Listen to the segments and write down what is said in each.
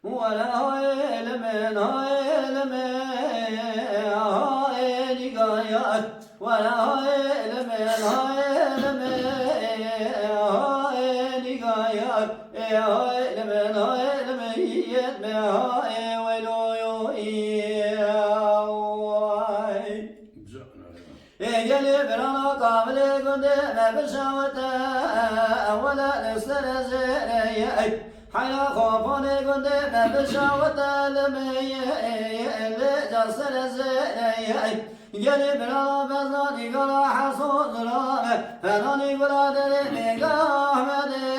ولا علم علم نقايات ولا علم علم نقايات علم علم يدمع ولو يجلب لنا قابل قد ما بشوته ولا نستر زريت حيا خوفني قد ما بشوته لمي لجسر زريت جلب لنا بزني قرا حصول ظلامه فناني قرا دلمي قاهمدي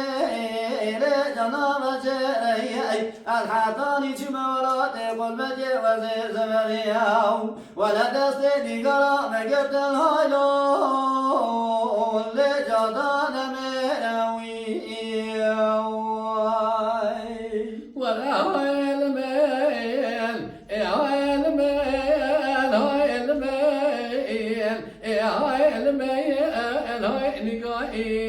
لجناب جريت الحاطاني شمالات قلبة وزير زمرياو ولا دستني قرا مقبت الهيلون لجدان مروي ولا علمان علمان علمان علمان نقاي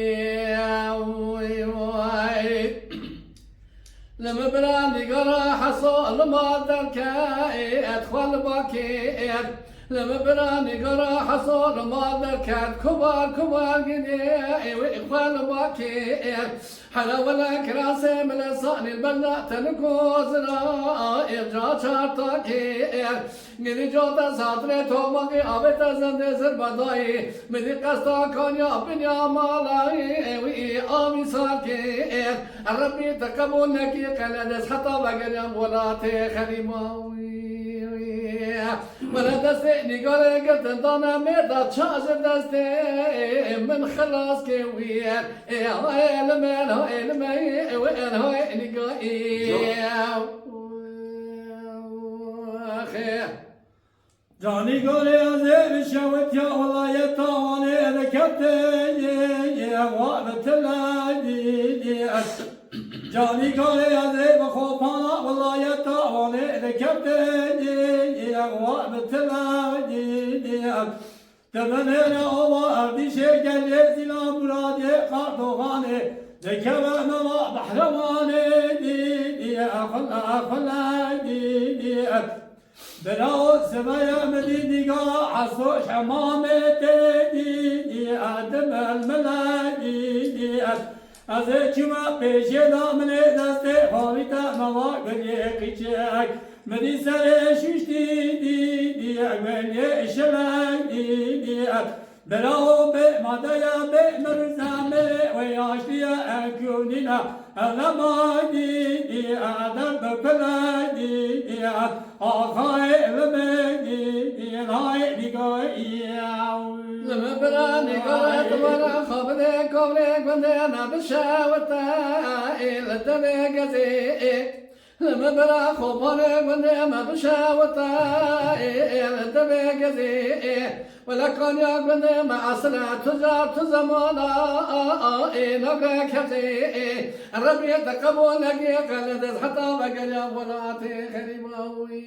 لما براني قرا حصل ما ذكاء ادخل بكير لما براني قرا حصل ما ذكاء كبار كبار قدي وإخوان بكير حلا ولا كراسي من لساني البلا تنكوزنا إرجع شارتكير قدي جوتا ساتري تومقي أبتا زندي سربداي مدي قسطا كونيا بنيا مالاي وإي آمي ساكير ربي تقبل نكي قلدس حتى بقريم ولاتي خريماوي ولا دستي قولي قلت انتانا ميدا تشاجر دستي من خلاص كوير هاي المين هاي المين وين هاي نقاي خير جاني قولي عزيز شوت يا والله يطاني ذكرتني يا وابت العديد جاني قولي عزيز بخوفانا والله يطاني ذكرتني يا وابت العديد تمنى الله أبدي شيء قال يزينا مرادي قاطوغاني ذكرنا ما بحرماني يا أخلا دي براو سمايا مديني قا حصوش حمامتي آدم الملايين أزيكما بيشينا من دستي خالتا مواقري قيشاك مدي سرشوشتي دي أغمالي شلاي براو بمدايا بمرزامي وياشتيا أكونينا ألماني آدم ببلاني آخاي لمني راي نقاي لما براني قرأت ورا خبري كوري كنت أنا بشاوتا إلى تبقى لما برا خبري كنت أنا بشاوتا إلى تبقى ولكن يقبل مع صلاة تجار زمانا إنك كذي ربي تقبل لك قلدت حتى بقل ولاتي خريماوي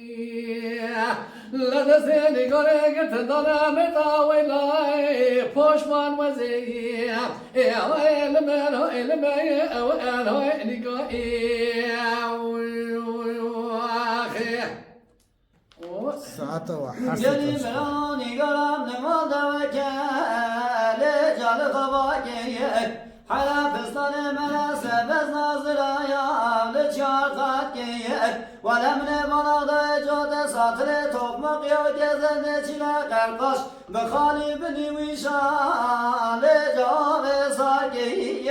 لدسيني قريق تدنا متاويلاي بوشمان وزي علمان علمي وأنا نقاي ساعة وحرصة جلي ملاني قرام لماذا وكال جال خباكيك حلا فستان مناسة بس ناظرايا لتشارقات كيك ولمن بناضي جود ساتري توقمق يوكيزن چلا قرقش بخالي بني ويشان لجاب ساكيك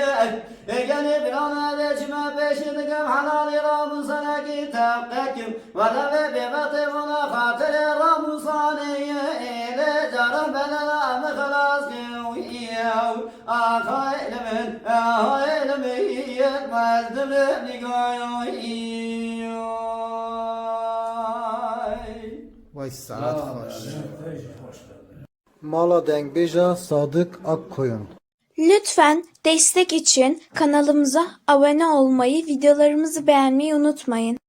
جلي برانا ديشما بيشدكم حلالي رام سنكي تبقكم ولمن بمطي ونا خاطر رام صاني لجرم بلنا مخلاص كيويو آخاي لمن آخاي لمن مزدم نقايو Vay saat hoş. Mala Dengbeja Sadık Akkoyun. Lütfen destek için kanalımıza abone olmayı, videolarımızı beğenmeyi unutmayın.